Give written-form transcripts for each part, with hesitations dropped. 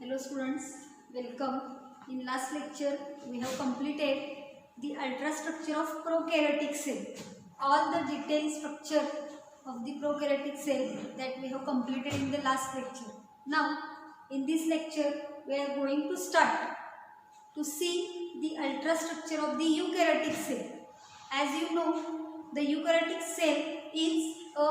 Hello students, welcome. In last lecture we have completed the ultrastructure of prokaryotic cell. All the detailed structure of the prokaryotic cell that we have completed in the last lecture. Now in this lecture we are going to start to see the ultrastructure of the eukaryotic cell. As you know, the eukaryotic cell is a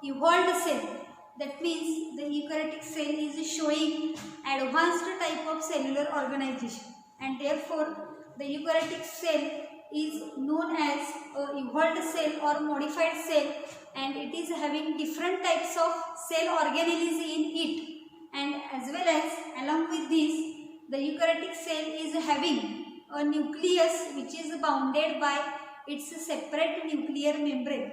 evolved cell. That means the eukaryotic cell is showing advanced type of cellular organization, and therefore the eukaryotic cell is known as a evolved cell or modified cell, and it is having different types of cell organelles in it. And as well as along with this, the eukaryotic cell is having a nucleus which is bounded by its separate nuclear membrane.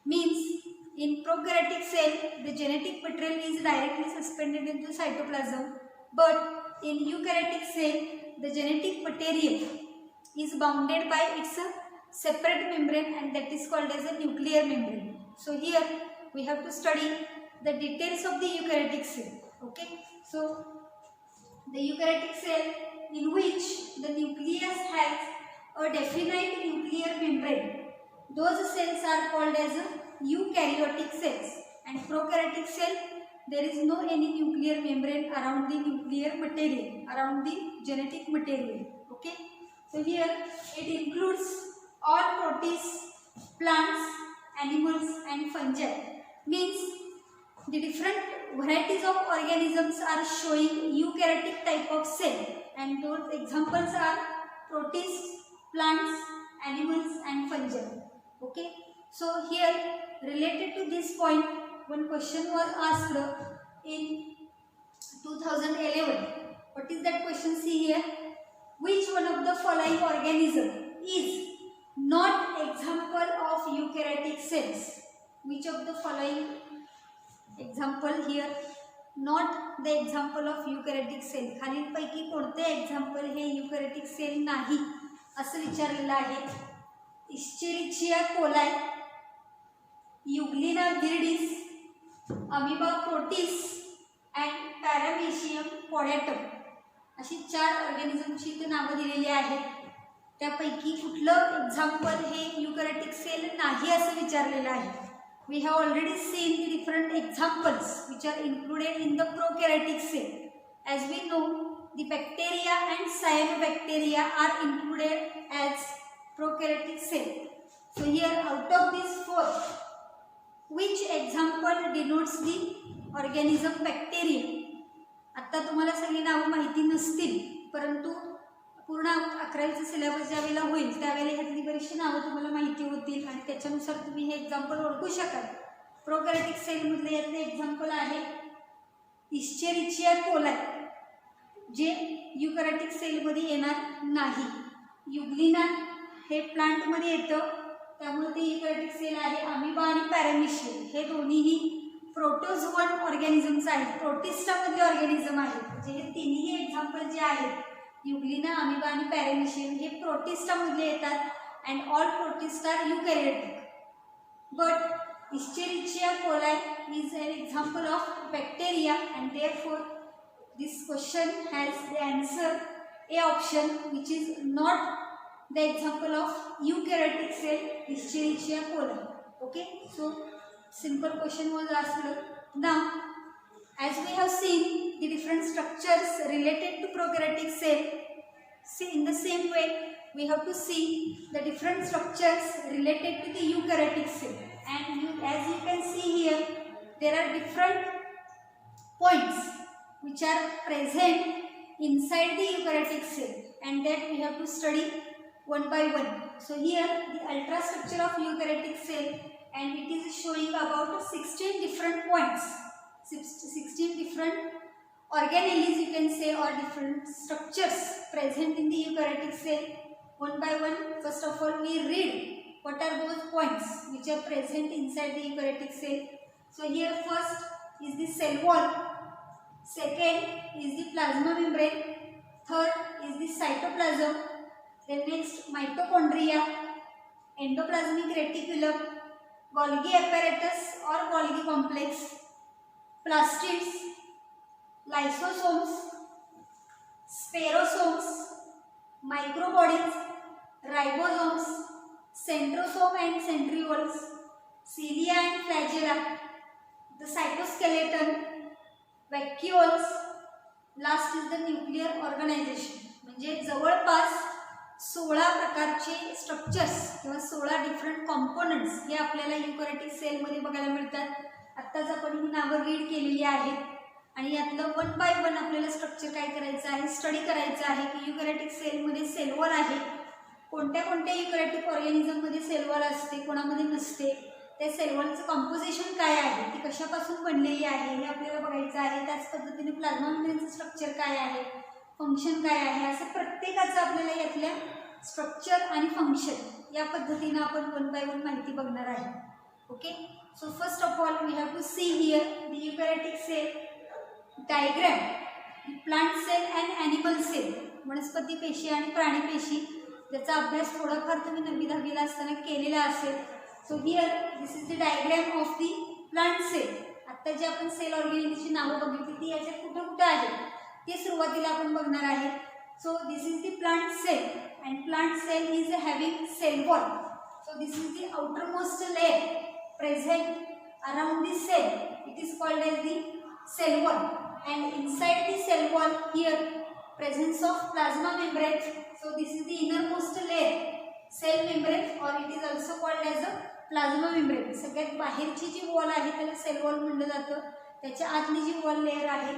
Means in prokaryotic cell, the genetic material is directly suspended in the cytoplasm, but in eukaryotic cell, the genetic material is bounded by its separate membrane, and that is called as a nuclear membrane. So here we have to study the details of the eukaryotic cell. Okay, so the eukaryotic cell in which the nucleus has a definite nuclear membrane, those cells are called as eukaryotic cells, and prokaryotic cell, there is no any nuclear membrane around the nuclear material, around the genetic material. Okay, so here it includes all protists, plants, animals and fungi. Means the different varieties of organisms are showing eukaryotic type of cell, and those examples are protists, plants, animals and fungi. Okay, so here related to this point, one question was asked in 2011. What is that question? See here, which one of the following organism is not example of eukaryotic cells? Which of the following example here not the example of eukaryotic cell? खालीलपैकी कोणते example हे eukaryotic cell नाही असं विचारलेलं आहे. Escherichia coli, Euglena viridis, amoeba proteus and paramecium पोडॅटम अशी 4 ऑर्गॅनिझमची इथे नावं दिलेली आहेत. त्यापैकी कुठलं एक्झाम्पल हे eukaryotic cell नाही असं विचारलेलं आहे. We have already seen the different examples which are included in the prokaryotic cell. As we know, the bacteria and cyanobacteria are included as prokaryotic cell. So here out of these 4, which example denotes the organism bacterium? आता तुम्हाला सगळी नावं माहिती नसतील, परंतु पूर्ण 11वीचा syllabus ज्यावेळेला होईल त्यावेळेला ह्यातली बरीचशी नावं तुम्हाला माहिती होतील आणि त्याच्यानुसार तुम्ही हे एक्झाम्पल ओळखू शकाल. प्रोकॅरियोटिक सेल मधले यातले एक्झाम्पल आहे इस्चेरिचिया कोलाई, जे युकॅरियोटिक सेल मध्ये येणार नाही. युग्लिना हे प्लांट मध्ये येतं, त्यामुळे ते युकॅरियोटिक सेल आहे. अमिबा आणि पॅरामेशियम हे दोन्हीही प्रोटोझोअन ऑर्गॅनिझम्स आहेत, प्रोटिस्टा मधले ऑर्गॅनिझम आहेत. म्हणजे हे तिन्ही एक्झाम्पल जे आहेत युग्लिना, अमिबा आणि पॅरामेशियम हे प्रोटिस्टा मधले येतात, and all protist are eukaryotic. But Escherichia coli is an example of bacteria, and therefore this question has the answer A option, which is not the example of eukaryotic cell Escherichia coli. Okay, so simple question was asked. Now as we have seen the different structures related to prokaryotic cell, see in the same way we have to see the different structures related to the eukaryotic cell. And as you can see here, there are different points which are present inside the eukaryotic cell, and that we have to study one by one. So here the ultrastructure of eukaryotic cell, and it is showing about 16 different points, 16 different organelles you can say, or different structures present in the eukaryotic cell. One by one, first of all we read what are those points which are present inside the eukaryotic cell. So here first is the cell wall, second is the plasma membrane, third is the cytoplasm, then next mitochondria, endoplasmic reticulum, Golgi apparatus or Golgi complex, plastids, lysosomes, spherosomes, microbodies, ribosomes, centrosome and centrioles, cilia and flagella, the cytoskeleton, vacuoles, last is the nuclear organisation. म्हणजे जवळपास 16 प्रकारचे structures किंवा 16 different components हे आपल्याला युकॅरियोटिक सेलमध्ये बघायला मिळतात. आत्ताच आपण ही नावं रीड केलेली आहेत आणि यातलं 1 बाय 1 आपल्याला स्ट्रक्चर काय करायचं आहे, स्टडी करायचं आहे की युकॅरियोटिक सेलमध्ये सेल वॉल आहे, कोणत्या कोणत्या युकॅरियोटिक ऑर्गॅनिझममध्ये सेल वॉल असते, कोणामध्ये नसते, त्या सेल वॉलचं कॉम्पोजिशन काय आहे, ती कशापासून बनलेली आहे हे आपल्याला बघायचं आहे. त्याच पद्धतीने प्लाझ्मा मेम्ब्रेनचं स्ट्रक्चर काय आहे, फंक्शन काय आहे, असं प्रत्येकाचं आपल्याला यातल्या स्ट्रक्चर आणि फंक्शन या पद्धतीनं आपण 1 बाय 1 माहिती बघणार आहे. Okay, so first of all we have to see here the eukaryotic cell diagram, plant cell and animal cell, वनस्पती पेशी आणि प्राणी पेशी, ज्याचा अभ्यास थोडाफार तुम्ही 9वी 10वीला असताना केलेला असेल. So here this is the diagram of the plant cell. आत्ता जे आपण सेल ऑर्गॅनिझमची नावं बघितली ती याच्यात कुठं कुठं आहेत ते सुरुवातीला आपण बघणार आहे. So this is the plant cell and plant cell is having cell wall. So this is the outermost layer present around the cell, it is called as the cell wall, and inside the cell wall here presence of plasma membrane. So this is the innermost layer, cell membrane, or it is also called as a plasma membrane. सगळ्यात बाहेरची जी wall आहे त्याला sale wall म्हटलं जातं. त्याच्या आतली जी wall layer आहे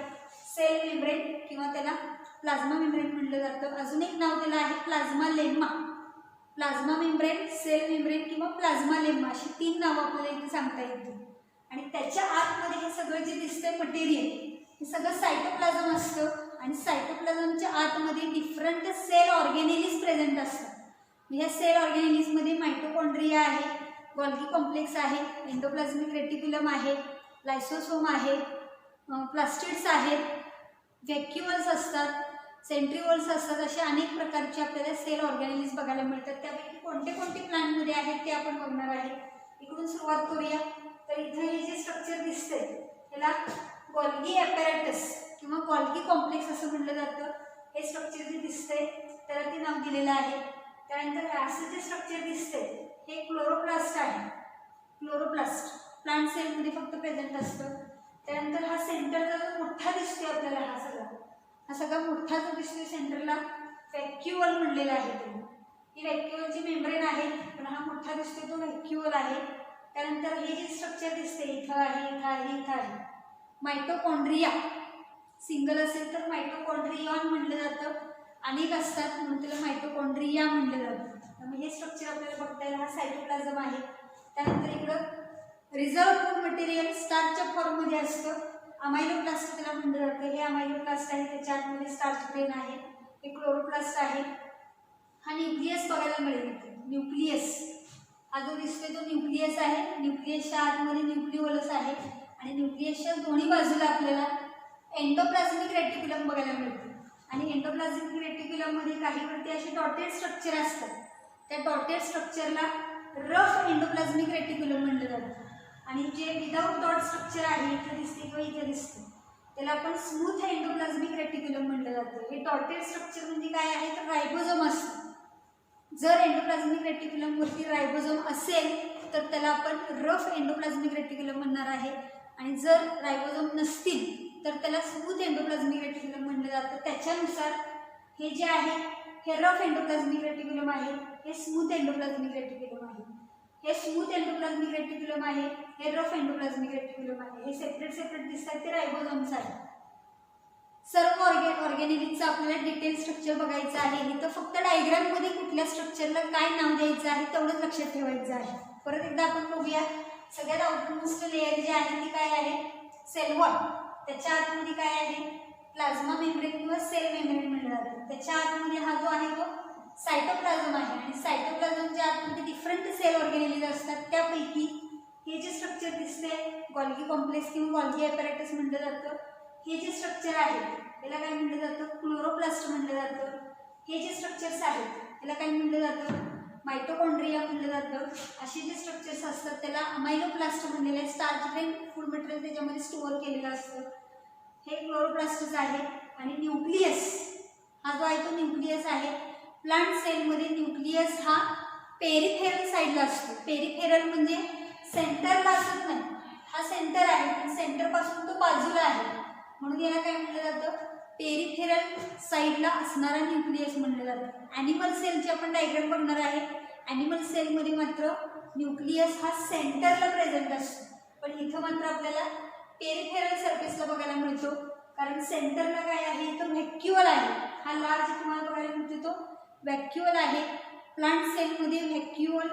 sale membrane किंवा त्याला प्लाझ्मा मेम्ब्रेन म्हटलं जातं. अजून एक नाव त्याला आहे plasmalemma. Plasma membrane, cell membrane किंवा प्लाझ्मा लेम्मा अशी 3 नावं आपल्याला इथे सांगता येतील. आणि त्याच्या आतमध्ये हे सगळं जे दिसतंय मटेरियल हे सगळं सायटोप्लाझम असतं आणि सायटोप्लाझमच्या आतमध्ये डिफरंट सेल ऑर्गॅनिलीज प्रेझेंट असतात. ह्या सेल ऑर्गॅनिलीजमध्ये मायटोकॉन्ड्रिया आहे, गोल्गी कॉम्प्लेक्स आहे, एंडोप्लाझमिक रेटिक्युलम आहे, लायसोसोम आहे, प्लास्टिड्स आहेत, व्हॅक्युअल्स असतात, सेंट्रिओल्स असतात. असे अनेक प्रकारचे आपल्याला सेल ऑर्गॅनिलीज बघायला मिळतात. त्यापैकी कोणते कोणते प्लांटमध्ये आहेत ते आपण बघणार आहे. इकडून सुरुवात करूया. तर इथं हे जे स्ट्रक्चर दिसतंय त्याला गोल्गी ॲपॅरेटस किंवा गोल्गी कॉम्प्लेक्स असं म्हटलं जातं. हे स्ट्रक्चर जे दिसतंय त्याला ते नाव दिलेलं आहे. त्यानंतर असं जे स्ट्रक्चर दिसतंय हे क्लोरोप्लास्ट आहे. क्लोरोप्लास्ट प्लांट सेलमध्ये फक्त प्रेझेंट असतं. त्यानंतर हा सेंटरचा जो मोठा दिसतोय आपल्याला हा सगळा मोठा जो दिसतोय सेंटरला व्हॅक्युअल म्हणलेला आहे. ही व्हॅक्युअलची मेम्ब्रेन आहे पण हा मोठा दिसतोय तो व्हॅक्युअल आहे. त्यानंतर हे जे स्ट्रक्चर दिसते इथं आहे, इथं आहे, इथं आहे, मायटोकॉन्ड्रिया. सिंगल असेल तर मायटोकॉन्ड्रियॉन म्हटलं जातं, अनेक असतात म्हणून त्याला मायटोकॉन्ड्रिया म्हटलं जातं. त्यामुळे हे स्ट्रक्चर आपल्याला बघता येईल. हा सायटोप्लाझम आहे. त्यानंतर इकडं रिझर्व फूड मटेरियल स्टार्चच्या फॉर्ममध्ये असतं. अमायलोप्लास्ट त्याला म्हटलं जातं. हे अमायलोप्लास्ट आहे, त्याच्या आतमध्ये स्टार्च ग्रेन आहे. हे क्लोरोप्लास्ट आहे. हा न्यूक्लियस बघायला मिळेल. न्यूक्लियस हा जो दिसतोय तो न्यूक्लियस आहे. न्यूक्लियसच्या आतमध्ये न्यूक्लिओलस आहे आणि न्यूक्लियसच्या दोन्ही बाजूला आपल्याला एंडोप्लाझमिक रेटिक्युलम बघायला मिळते. आणि एंडोप्लाझमिक रेटिक्युलममध्ये काहीवरती असे डॉटेड स्ट्रक्चर असतात. त्या डॉटेड स्ट्रक्चरला रफ एंडोप्लाझमिक रेटिक्युलम म्हटलं जातं. आणि जे विदाउट डॉट स्ट्रक्चर आहे इथं दिसते किंवा इथं दिसते त्याला आपण स्मूथ एंडोप्लाझमिक रेटिक्युलम म्हटलं जातं. हे डॉटेड स्ट्रक्चर म्हणजे काय आहे तर रायबोझोम असतं. जर एंडोप्लाझमिक रेटिक्युलमवरती रायबोझोम असेल तर त्याला आपण रफ एंडोप्लाझमिक रेटिक्युलम म्हणणार आहे. आणि जर रायबोझोम नसतील तर त्याला स्मूथ एंडोप्लाझमिक रेटिक्युलम म्हणलं जातं. त्याच्यानुसार हे जे आहे हे रफ एंडोप्लाझमिक रेटिक्युलम आहे, हे स्मूथ एंडोप्लाझमिक रेटिक्युलम आहे. हे स्मूथ एंडोप्लाझमिक रेटिक्युलम आहे, हे रफ एंडोप्लाझमिक रेटिक्युलम आहे. हे सेपरेट सेपरेट दिसतात ते रायबोझोम्स आहे. सर्व ऑर्गॅनिलीजचं आपल्याला डिटेल स्ट्रक्चर बघायचं आहे. इथं फक्त डायग्राममध्ये कुठल्या स्ट्रक्चरला काय नाव द्यायचं आहे तेवढंच लक्षात ठेवायचं आहे. परत एकदा आपण बघूया. सगळ्यात आउटमोस्ट लेअर जी आहे ती काय आहे सेल वॉल. त्याच्या आतमध्ये काय आहे प्लाझ्मा मेम्ब्रेन किंवा सेल मेम्ब्रेन म्हटलं जातं. त्याच्या आतमध्ये हा जो आहे तो सायटोप्लाझम आहे. आणि सायटोप्लाझमच्या आतमध्ये डिफरंट सेल ऑर्गॅनिलीज असतात. त्यापैकी हे जे स्ट्रक्चर दिसतंय गोल्गी कॉम्प्लेक्स किंवा गोल्गी ॲपॅरेटस म्हटलं जातं. हे जे स्ट्रक्चर आहे त्याला काय म्हटलं जातं क्लोरोप्लास्ट म्हटलं जातं. हे जे स्ट्रक्चर्स आहेत त्याला काय म्हटलं जातं मायटोकॉन्ड्रिया म्हटलं जातं. असे जे स्ट्रक्चर्स असतात त्याला अमायलोप्लास्ट म्हणलेलं आहे. स्टार्च ग्रेन फूड मटेरियल त्याच्यामध्ये स्टोअर केलेलं असतं. हे क्लोरोप्लास्टच आहे. आणि न्यूक्लियस हा जो आहे तो न्यूक्लियस आहे. प्लांट सेलमध्ये न्यूक्लियस हा पेरिफेरल साईडला असतो. पेरिफेरल म्हणजे सेंटरला असत नाही, हा सेंटर आहे पण सेंटर पासून तो बाजूला आहे म्हणून याला काय म्हटलं जातं, पेरिफेरल साईडला असणारा न्यूक्लियस म्हटलं जातं. ॲनिमल सेलची आपण डायग्राम बघणार आहे. ॲनिमल सेलमध्ये मात्र न्यूक्लियस हा सेंटरला प्रेझेंट असतो, पण इथं मात्र आपल्याला पेरिफेरल सरफेसला बघायला मिळतो, कारण सेंटरला काय आहे, तो व्हॅक्युअल आहे. हा लार्ज तुम्हाला बघायला मिळतो तो व्हॅक्युअल आहे. प्लांट सेलमध्ये व्हॅक्युअल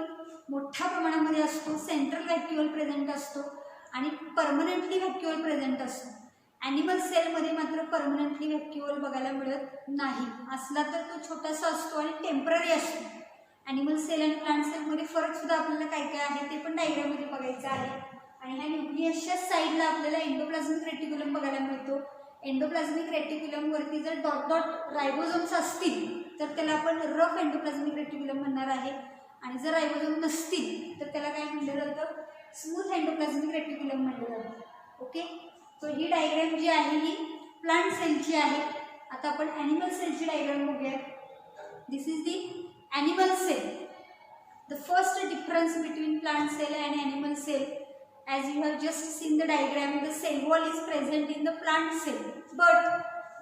मोठ्या प्रमाणामध्ये असतो, सेंट्रल व्हॅक्युअल प्रेझेंट असतो आणि परमनंटली व्हॅक्युअल प्रेझेंट असतो. ॲनिमल सेलमध्ये मात्र परमनंटली व्हॅक्युअल बघायला मिळत नाही, असला तर तो छोटासा असतो आणि टेम्पररी असतो. ॲनिमल सेल आणि प्लांट सेलमध्ये फरक सुद्धा आपल्याला काय काय आहे ते पण डायग्राममध्ये बघायचं आहे. आणि ह्या न्यूक्लियसच्या साईडला आपल्याला एंडोप्लाझमिक रेटिक्युलम बघायला मिळतो. एंडोप्लाझमिक रेटिक्युलमवरती जर डॉट डॉट रायबोझोम्स असतील तर त्याला आपण रफ एंडोप्लाझमिक रेटिक्युलम म्हणणार आहे, आणि जर रायबोझोम नसतील तर त्याला काय म्हटलं जातं, स्मूथ एंडोप्लाझमिक रेटिक्युलम म्हटलं जातं. ओके, सो ही डायग्राम जी आहे ही प्लांट सेलची आहे. आता आपण ॲनिमल सेलची डायग्राम बघूया. This is the animal cell. The first difference between plant cell and animal cell, as you have just seen the diagram, the cell wall is present in the plant cell, but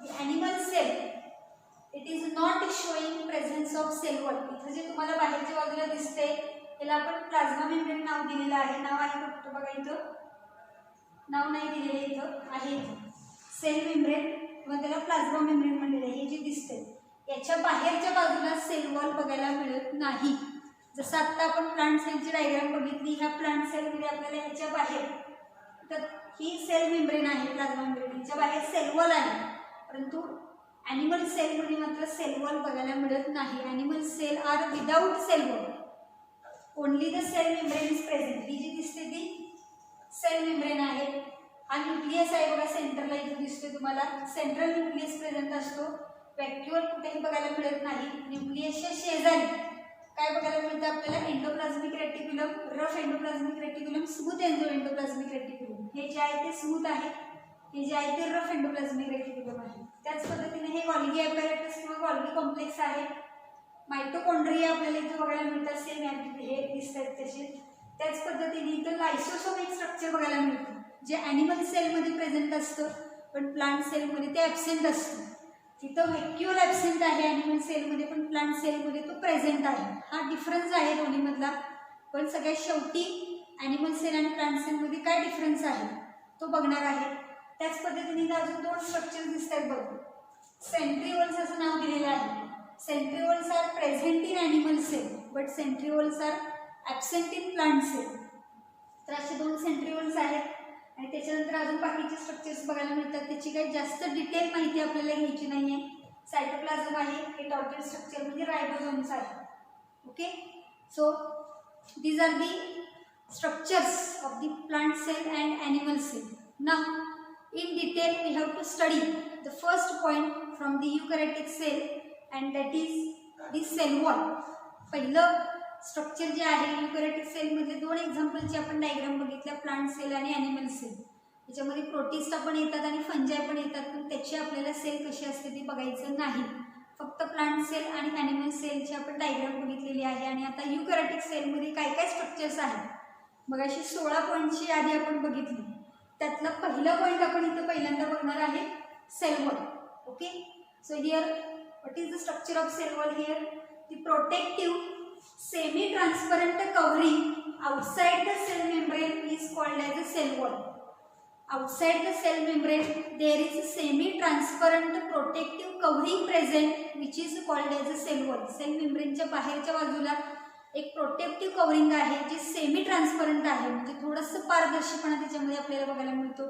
the animal cell, it is not showing presence of cell wall. इथे जे तुम्हाला बाहेरच्या बाजूला दिसते त्याला आपण plasma membrane नाव दिलेलं आहे. नाव आहे का बघा, इथं नाव नाही दिलेलं, इथं आहे सेल मेम्ब्रेन किंवा त्याला प्लाझ्मा मेम्ब्रेन म्हणलेलं आहे. हे जे दिसते याच्या बाहेरच्या बाजूला सेल वॉल बघायला मिळत नाही. जसं आत्ता आपण प्लांट सेलची डायग्राम बघितली, ह्या प्लांट सेलमध्ये आपल्याला ह्याच्या बाहेर तर ही सेल मेम्ब्रेन आहे, प्लाझ्मा मेम्ब्रेन, ह्याच्या बाहेर सेल वॉल आहे, परंतु ॲनिमल सेलमध्ये मात्र सेल वॉल बघायला मिळत नाही. Animal cell are without cell wall, only the cell membrane is present. ही जी दिसते ती सेल मेम्ब्रेन आहे. हा न्यूक्लियस आहे बघा, सेंटरला इथं दिसते तुम्हाला, सेंट्रल न्यूक्लियस प्रेझेंट असतो. व्हॅक्युअल कुठेही बघायला मिळत नाही. न्यूक्लियसच्या शेजारी काय बघायला मिळतं आपल्याला, endoplasmic reticulum, rough endoplasmic reticulum, smooth endoplasmic reticulum. हे जे आहे ते स्मूथ आहे, हे जे आहे ते रफ एंडोप्लाझमिक रेटिक्युलम आहे. त्याच पद्धतीने हे गॉल्गी ॲपॅरेटस किंवा गॉल्गी कॉम्प्लेक्स आहे. मायटोकॉन्ड्रिया आपल्याला इथे बघायला मिळतात, सेम हे दिसतात तसे. त्याच पद्धतीने इथं लायसोसोमिक स्ट्रक्चर बघायला मिळतं, जे ॲनिमल सेलमध्ये प्रेझेंट असतं पण प्लांट सेलमध्ये ते ॲबसेंट असतं. तिथं व्हॅक्युअल ॲबसेंट आहे ॲनिमल सेलमध्ये, पण प्लांट सेलमध्ये तो प्रेझेंट आहे. हा डिफरन्स आहे दोन्हीमधला. पण सगळ्यात शेवटी ॲनिमल सेल आणि प्लांट सेलमध्ये काय डिफरन्स आहे तो बघणार आहे. त्याच पद्धतीने अजून दोन स्ट्रक्चर दिसत आहेत बघ. सेंट्रिओल्स असं नाव दिलेलं आहे. Centrioles are present in animal cell but centrioles are absent in plant cell. तर असे दोन सेंट्रिओल्स आहेत. आणि त्याच्यानंतर अजून बाकीचे स्ट्रक्चर्स बघायला मिळतात, त्याची काही जास्त डिटेल माहिती आपल्याला घ्यायची नाही आहे. सायटोप्लाझम आहे, हे टॉर्टल स्ट्रक्चर म्हणजे रायबोझोम्स आहे. Okay, so these are the structures of the plant cell and animal cell. नाव in detail we have to study the first point from the eukaryotic cell and that is the cell wall. पहिलं structure जे आहे युकॅरियोटिक सेलमधले दोन एक्झाम्पलचे आपण diagram बघितल्या, plant sale आणि animal sale. त्याच्यामध्ये protista पण येतात आणि फंजाय पण येतात, पण त्याची आपल्याला सेल कशी असते ते बघायचं नाही. फक्त प्लांट सेल आणि ॲनिमल सेलची आपण डायग्राम बघितलेली आहे. आणि आता युकॅरियोटिक सेलमध्ये काय काय स्ट्रक्चर्स आहेत बघा. अशी 16 पॉईंटची यादी आपण बघितली, त्यातला पहिला पॉईंट आपण इथं पहिल्यांदा बघणार आहे, cell wall. Okay, so here what is the structure of cell wall? Here the protective semi-transparent covering outside the cell membrane is called as a cell wall. Outside the cell membrane there is a semi-transparent protective covering present which is called as a cell wall. Cell membrane च्या बाहेरच्या बाजूला एक protective covering आहे जे semi transparent आहे, म्हणजे थोडंसं पारदर्शकपणा त्याच्यामध्ये आपल्याला बघायला मिळतो.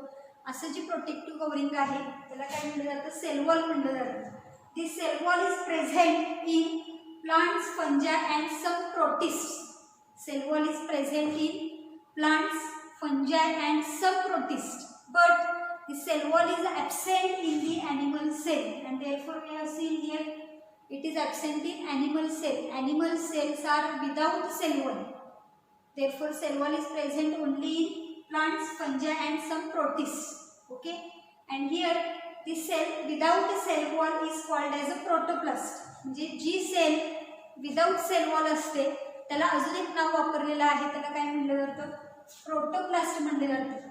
असं जी प्रोटेक्टिव्ह कव्हरिंग आहे त्याला काय म्हटलं जातं? सेल वॉल म्हटलं जातं. This cell wall is present in plants, fungi and some protists. Cell wall is present in plants, fungi and some protists, but the cell wall is absent in the animal cell, and therefore we have seen here it is absent in animal cell. Animal cells are without cell wall, therefore cell wall is present only in plants, fungi and some protists. Okay, and here ती cell without cell wall is called as a protoplast. म्हणजे जी cell without cell wall असते त्याला अजून एक नाव वापरलेलं आहे, त्याला काय म्हणलं जातं, प्रोटोप्लास्ट म्हणलं जातं.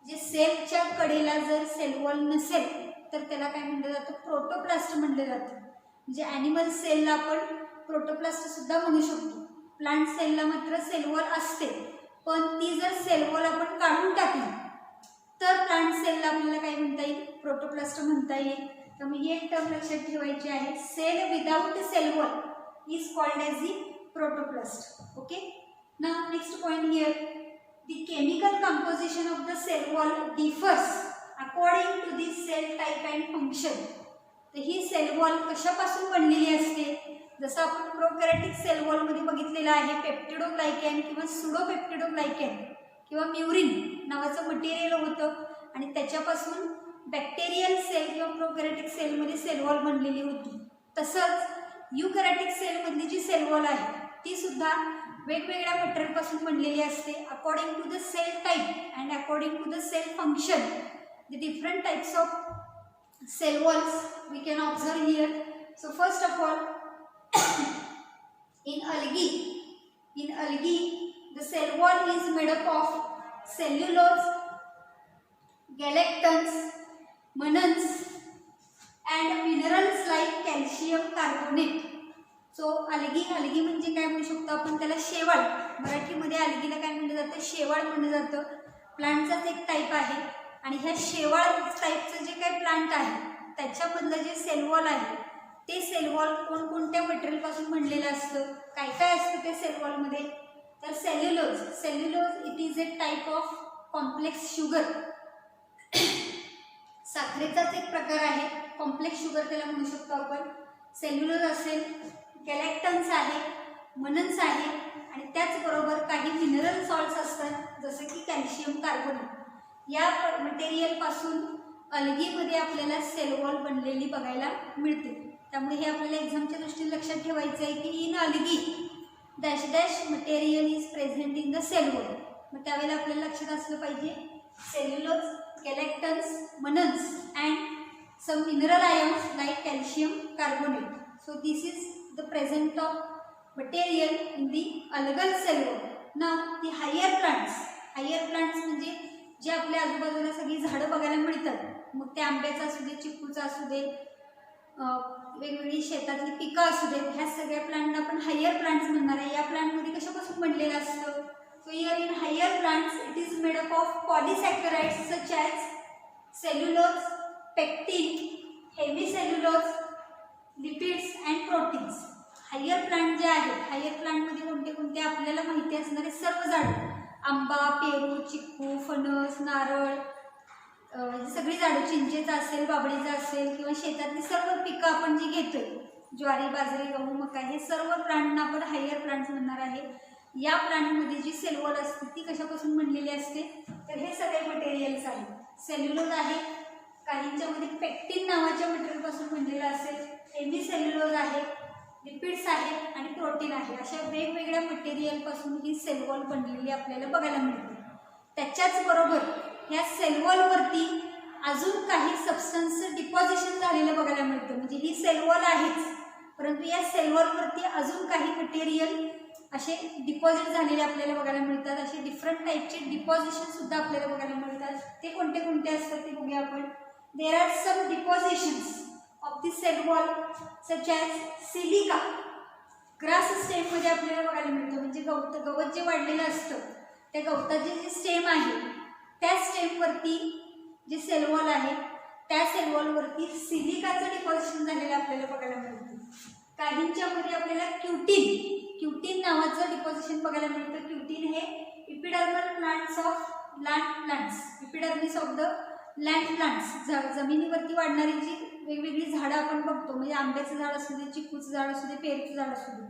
जे सेलच्या कडेला जर सेल वॉल नसेल तर त्याला काय म्हणलं जातं, प्रोटोप्लास्ट म्हणलं जातं. म्हणजे ॲनिमल सेलला आपण प्रोटोप्लास्ट सुद्धा म्हणू शकतो. प्लांट सेलला मात्र सेल वॉल असते, पण ती जर सेल वॉल आपण काढून टाकली तर प्लांट सेलला आपल्याला काय म्हणता येईल, प्रोटोप्लास्ट म्हणता येईल. त्यामुळे ही एक टर्म लक्षात ठेवायची आहे, cell without cell wall is called as the protoplast. Okay. Now next point here, the chemical composition of the cell wall differs according to the cell type and function. तर ही sale wall कशापासून बनलेली असते, जसं आपण प्रोकॅरियोटिक sale wall मध्ये बघितलेलं आहे, पेप्टिडोग्लायकॅन किंवा सुडोपेप्टिडोग्लायकॅन किंवा म्युरिन नावाचं मटेरियल होतं आणि त्याच्यापासून बॅक्टेरियल सेल किंवा प्रोकॅरियोटिक सेलमध्ये सेल वॉल बनलेली होती. तसंच युकॅरियोटिक सेलमधली जी सेल वॉल आहे ती सुद्धा वेगवेगळ्या मटेरियलपासून बनलेली असते. According to the cell type and according to the cell function, the different types of cell walls we can observe here. So first of all, in algae the cell wall is made up of cellulose, galactons, mannans and minerals like calcium carbonate. So algae म्हणजे काय म्हणू शकतो आपण त्याला, शेवाळ. मराठीमध्ये algaeला काय म्हणलं जातं, शेवाळ म्हणलं जातं. प्लांटचाच एक टाईप आहे आणि ह्या शेवाळ टाईपचं जे काही प्लांट आहे त्याच्यामधलं जे सेल वॉल आहे ते सेल वॉल कोणकोणत्या मटेरियलपासून बनलेलं असतं, काय काय असतं ते सेल वॉलमध्ये, तर cellulose it is a type of complex sugar. साखरेचाच एक प्रकार आहे, कॉम्प्लेक्स शुगर त्याला म्हणू शकतो आपण. सेल्युलोज असेल, गॅलेक्टन्स आहे, मनन्स आहे आणि त्याचबरोबर काही मिनरल सॉल्ट्स असतात जसं की कॅल्शियम कार्बोनेट. या मटेरियलपासून अल्गीमध्ये आपल्याला सेल वॉल बनलेली बघायला मिळते. त्यामुळे हे आपल्याला एक्झामच्या दृष्टीने लक्षात ठेवायचं आहे की in algae dash dash material is present in the cell wall. मग त्यावेळेला आपल्याला लक्षात असलं पाहिजे cellulose, galactans, mannans and some mineral ions like calcium carbonate. So this is the present of material in the algal cell wall. Now the higher plants म्हणजे जे आपल्या आजूबाजूला सगळी झाडं बघायला मिळतात, मग ते आंब्याचं असू दे, चिकूचं असू दे, वेगवेगळी शेतातली पिकं असू देत, ह्या सगळ्या प्लांटना आपण हायर प्लांट्स म्हणणार आहे. या प्लांटमध्ये कशापासून बनलेलं असतं, so here in higher plants it is made up of polysaccharides such as cellulose, pectin, hemi cellulose, lipids and proteins. Higher plant जे आहेत, हायर प्लांटमध्ये कोणते कोणते आपल्याला माहिती असणारे सर्व झाडं, आंबा, पेरू, चिक्कू, फणस, नारळ, सगळी झाडं, चिंचेचं असेल, बाबळीचं असेल किंवा शेतातली सर्व पिकं आपण जी घेतोय, ज्वारी, बाजरी, गहू, मका, हे सर्व प्लांटना आपण हायर प्लांट्स म्हणणार आहे. या प्लांटमध्ये जी सेल वॉल असते ती कशापासून बनलेली असते, तर हे सगळे मटेरियल्स आहेत. सेल्युलोज आहे, काहींच्यामध्ये पेक्टिन नावाच्या मटेरियलपासून बनलेलं असेल, हेमी सेल्युलोज आहे, लिपिड्स आहे आणि प्रोटीन आहे. अशा वेगवेगळ्या मटेरियलपासून ही सेल वॉल बनलेली आपल्याला बघायला मिळते. त्याच्याच बरोबर ह्या सेल वॉलवरती अजून काही सबस्टन्स डिपॉझिशन झालेलं बघायला मिळतं. म्हणजे ही सेल वॉल आहेच, परंतु या सेल वॉलवरती अजून काही मटेरियल असे डिपॉझिट झालेले आपल्याला बघायला मिळतात. असे डिफरंट टाईपचे डिपॉझिशन सुद्धा आपल्याला बघायला मिळतात. ते कोणते कोणते असतात ते बघूया आपण. There are some depositions of the cell wall such as silica. Grass स्टेममध्ये आपल्याला बघायला मिळतं. म्हणजे गवत जे वाढलेलं असतं त्या गवताचे जे स्टेम आहे त्या स्टेमवरती जे सेल वॉल आहे त्या सेल वॉलवरती सिलिकाचं डिपॉझिशन झालेलं आपल्याला बघायला मिळतं. काहींच्यामध्ये आपल्याला क्युटिन नावाचं डिपॉझिशन बघायला मिळतं. क्युटिन हे epidermal plants of land plants, epidermis of the land plants, जमिनीवरती वाढणारी जी वेगवेगळी झाडं आपण बघतो, म्हणजे आंब्याचं झाड असू दे, चिकूचं झाड असू दे, पेरूचं झाड असू दे,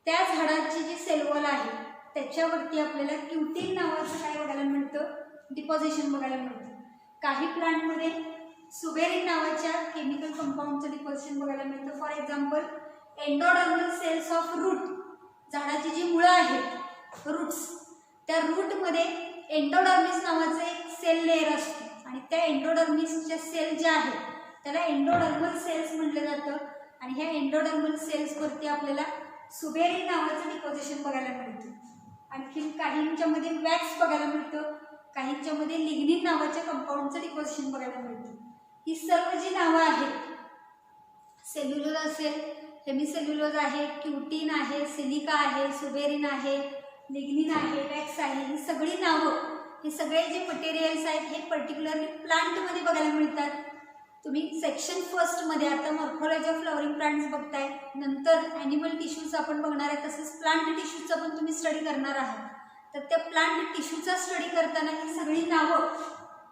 त्या झाडाची जी सेल वॉल आहे त्याच्यावरती आपल्याला क्युटिन नावाचं काय बघायला मिळतं, डिपॉझिशन बघायला मिळतं. काही प्लांटमध्ये सुबेरिन नावाच्या केमिकल कंपाऊंडचं डिपॉझिशन बघायला मिळतं. For example endodermal cells of root, झाडाची जी मुळं आहेत रूट्स, त्या रूटमध्ये एंडोडर्मिस नावाचं एक सेल लेअर असतो आणि त्या एंडोडर्मिसच्या सेल ज्या आहेत त्याला एंडोडर्मल सेल्स म्हटलं जातं. आणि ह्या एंडोडर्मल सेल्सवरती आपल्याला सुबेरिन नावाचं डिपॉझिशन बघायला मिळतं. आणखी काहींच्यामध्ये वॅक्स बघायला मिळतं, काहींच्यामध्ये लिग्निन नावाच्या कंपाऊंडचं डिपॉझिशन बघायला मिळतं. ही सर्व जी नावं आहेत, सेल्युलोज असेल, हेमिसेल्युलोज आहे, क्युटीन आहे, सिलिका आहे, सुबेरिन आहे, लिग्निन आहे, वॅक्स आहे, ही सगळी नावं, हे सगळे जे मटेरियल्स आहेत हे पर्टिक्युलरली प्लांटमध्ये बघायला मिळतात. तुम्ही सेक्शन फर्स्टमध्ये आता मॉर्फोलॉजी ऑफ फ्लॉवरिंग प्लांट्स बघताय, नंतर ॲनिमल टिश्यूज आपण बघणार आहे, तसंच प्लांट टिश्यूचा पण तुम्ही स्टडी करणार आहात. तर त्या प्लांट टिश्यूचा स्टडी करताना ही सगळी नावं,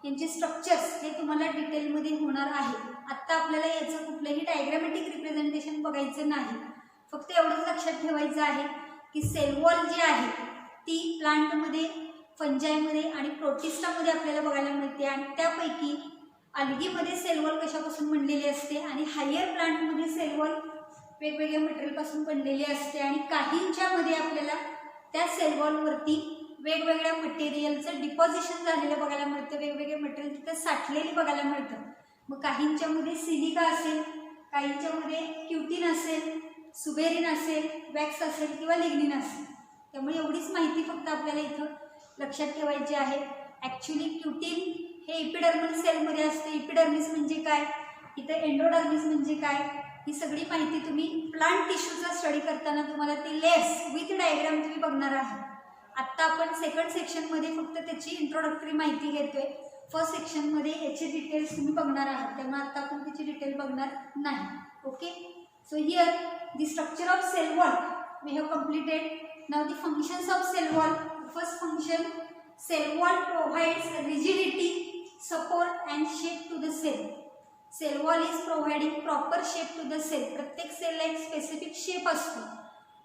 यांचे स्ट्रक्चर्स हे तुम्हाला डिटेलमध्ये होणार आहे. आत्ता आपल्याला याचं कुठलंही डायग्रामॅटिक रिप्रेझेंटेशन बघायचं नाही, फक्त एवढंच लक्षात ठेवायचं आहे की सेल वॉल जी आहे ती प्लांटमध्ये, फंजायमध्ये आणि प्रोटिस्टामध्ये आपल्याला बघायला मिळते. आणि त्यापैकी अल्गीमध्ये सेल वॉल कशापासून बनलेली असते आणि हायर प्लांटमध्ये सेल वॉल वेगवेगळ्या मटेरियलपासून बनलेली असते. आणि काहींच्यामध्ये आपल्याला त्या सेल वॉलवरती वेगवेगळ्या मटेरियलचं डिपॉझिशन झालेलं बघायला मिळतं, वेगवेगळे मटेरियल तिथं साठलेली बघायला मिळतं. मग काहींच्यामध्ये सिलिका असेल, काहींच्यामध्ये क्युटीन असेल, सुबेरिन असेल, वॅक्स असेल किंवा लिग्निन असेल. त्यामुळे एवढीच माहिती फक्त आपल्याला इथं लक्षात ठेवायची आहे. ॲक्च्युली क्युटीन हे इपिडर्मल सेलमध्ये असते. इपिडर्मिस म्हणजे काय, इथं एंडोडर्मिस म्हणजे काय, ही सगळी माहिती तुम्ही प्लांट टिश्यूचा स्टडी करताना तुम्हाला ती लेस विथ डायग्राम तुम्ही बघणार आहात. आत्ता आपण सेकंड सेक्शनमध्ये फक्त त्याची इंट्रोडक्टरी माहिती घेतोय. फर्स्ट सेक्शनमध्ये याचे डिटेल्स तुम्ही बघणार आहात, त्यामुळे आत्ता आपण त्याची डिटेल बघणार नाही. Okay, so here the structure of cell wall we have completed. Now the functions of cell wall. First function, cell wall provides rigidity, support and shape to the cell. Cell wall is providing proper shape to the cell. प्रत्येक सेलला एक specific shape असतो.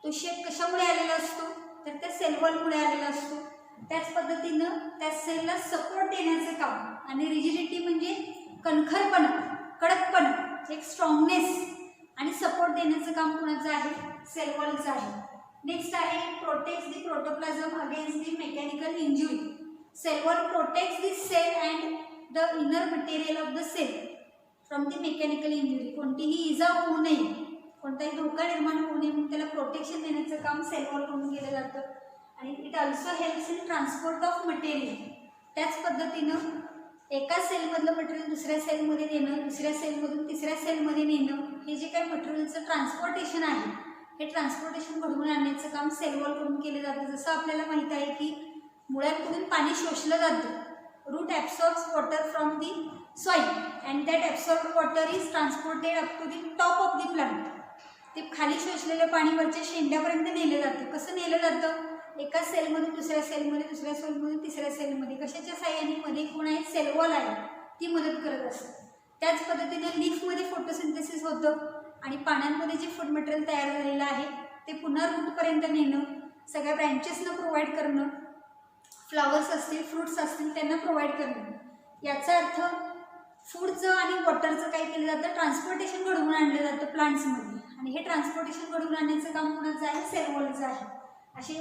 तो shape कशामुळे आलेला असतो, तर त्या sale वॉलमुळे आलेला असतो. त्याच पद्धतीनं त्या सेलला सपोर्ट देण्याचं काम, आणि रिजिडिटी म्हणजे कणखरपणा, कडकपणा, एक स्ट्रॉंगनेस आणि सपोर्ट देण्याचं काम कोणाचं आहे, सेल वॉलचं आहे. नेक्स्ट आहे, protects the protoplasm against the mechanical injury. Cell wall protects the cell and the inner material of the cell from the mechanical injury. कोणतीही इजा होऊ नये, कोणताही धोका निर्माण होऊ नये म्हणून त्याला प्रोटेक्शन देण्याचं काम सेल वॉलकडून केलं जातं. आणि it also helps in transport of material. त्याच पद्धतीनं एका सेलमधलं मटेरियल दुसऱ्या सेलमध्ये नेणं, दुसऱ्या सेलमधून तिसऱ्या सेलमध्ये नेणं, हे जे काही मटेरियलचं ट्रान्सपोर्टेशन आहे हे ट्रान्सपोर्टेशन घडवून आणण्याचं काम सेल वॉलकडून केलं जातं. जसं आपल्याला माहीत आहे की मुळांमधून पाणी शोषलं जातं. Root absorbs water from the soil and that absorbed water is transported up to the top of the plant. ते खाली शोषलेलं पाणी वरच्या शेंड्यापर्यंत नेलं जातं. कसं नेलं जातं, एका सेलमधून दुसऱ्या सेलमध्ये, दुसऱ्या सेलमधून तिसऱ्या सेलमध्ये. कशाच्या साह्याने, मध्ये कोण आहे, सेल वॉल आहे, ती मदत करत असते. त्याच पद्धतीने लीफमध्ये फोटोसिंथेसिस होतं आणि पानांमध्ये जे फूड मटेरियल तयार झालेलं आहे ते पुन्हा रूटपर्यंत नेणं, सगळ्या ब्रँचेसना प्रोव्हाइड करणं, फ्लॉवर्स असतील, फ्रूट्स असतील त्यांना प्रोव्हाइड करणं. याचा अर्थ फूडचं आणि वॉटरचं काय केलं जातं, ट्रान्सपोर्टेशन घडवून आणलं जातं प्लांट्समध्ये. आणि हे ट्रान्सपोर्टेशन घडवून आणण्याचं काम कोणाचं आहे, सेल वॉलचं आहे. असे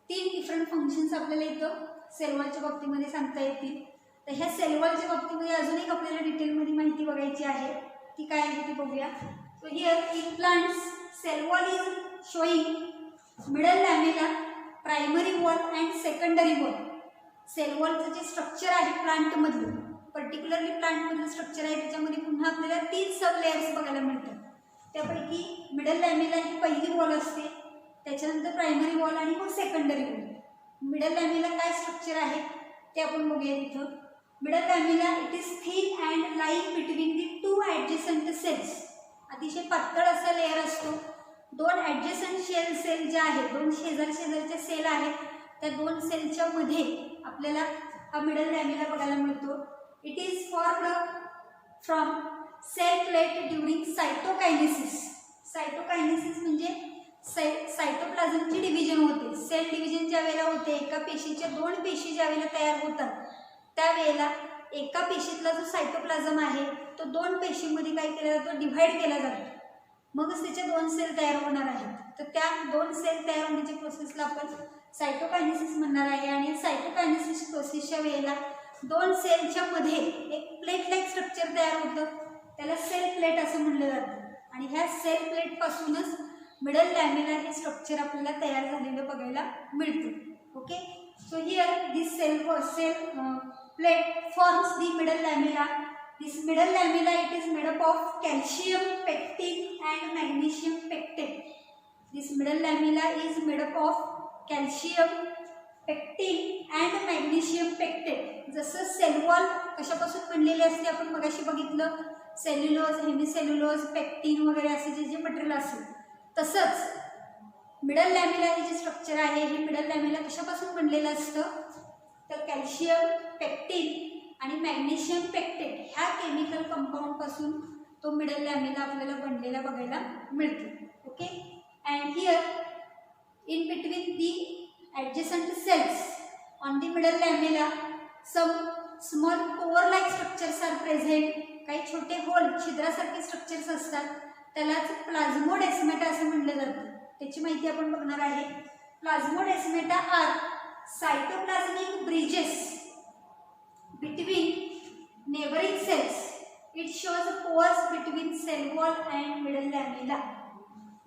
3 डिफरंट फंक्शन्स आपल्याला इथं सेल वॉलच्या बाबतीमध्ये सांगता येतील. तर ह्या सेल वॉलच्या बाबतीमध्ये अजून एक आपल्याला डिटेलमध्ये माहिती बघायची आहे, ती काय आहे ती बघूया. So here in plants cell wall is showing middle lamella, primary wall and secondary wall. Cell वॉलचं जे स्ट्रक्चर आहे प्लांटमधलं, पर्टिक्युलरली प्लांटमधलं स्ट्रक्चर आहे, त्याच्यामध्ये पुन्हा आपल्याला 3 सब लेयर्स बघायला मिळतात. त्यापैकी मिडल लॅमेला ही पहिली वॉल असते, त्याच्यानंतर प्रायमरी वॉल आणि मग सेकंडरी वॉल. मिडल लॅमेला काय स्ट्रक्चर आहे ते आपण बघूया इथं. Middle lamella it is thin and lying between the 2 adjacent cells. अतिशय पातळ असा लेअर असतो. 2 ॲडजसंट सेल ज्या आहेत, 2 शेजारच्या सेल आहेत, त्या 2 सेलच्या मध्ये आपल्याला हा मिडल लॅमेला बघायला मिळतो. It is formed from cell plate during cytokinesis. Cytokinesis म्हणजे सायटोप्लाझमची डिव्हिजन होते. सेल डिव्हिजन ज्या वेळेला होते, एका पेशीच्या 2 पेशी ज्या वेळेला तयार होतात त्यावेळेला एका पेशीतला जो सायटोप्लाझम आहे तो 2 पेशीमध्ये काय केला जातो, डिव्हाइड केला जातो. मगच त्याच्या 2 सेल तयार होणार आहेत. तर त्या 2 सेल तयार होण्याच्या प्रोसेसला आपण सायटोकायनेसिस म्हणणार आहे. आणि सायटोकायनेसिस प्रोसेसच्या वेळेला 2 सेलच्या मध्ये एक प्लेट लाईक स्ट्रक्चर तयार होतं. त्याला सेल प्लेट असं म्हणलं जातं. आणि ह्या सेल प्लेट पासूनच मिडल लॅमिला हे स्ट्रक्चर आपल्याला तयार झालेलं बघायला मिळतं. Okay, so here this cell plate forms the middle lamella. This middle lamella, it is made up of calcium pectin and magnesium pectin. This middle lamella is made up of calcium pectin and magnesium pectin. जसं sale wall कशापासून बनलेले असते आपण मगाशी बघितलं, cellulose, हेमिसेल्युलोज, pectin वगैरे असे जे जे मटेरियल असेल, तसंच मिडल लॅमिला हे जे स्ट्रक्चर आहे हे मिडल लॅमिला कशापासून बनलेलं असतं तर कॅल्शियम पेक्टिन आणि मॅग्नेशियम पेक्टेट ह्या केमिकल कंपाऊंड पासून तो मिडल लॅमिला आपल्याला बनलेला बघायला मिळतो. Okay, and here in between the adjacent cells on the middle lamella some small pore like structures are present. काही छोटे होल छिद्रासारखे स्ट्रक्चर्स असतात, त्यालाच प्लाझ्मोडेस्मेटा असं म्हणलं जातं. त्याची माहिती आपण बघणार आहे. Plasmodesmata are cytoplasmic bridges between neighboring cells. It shows pores between cell wall and middle lamella.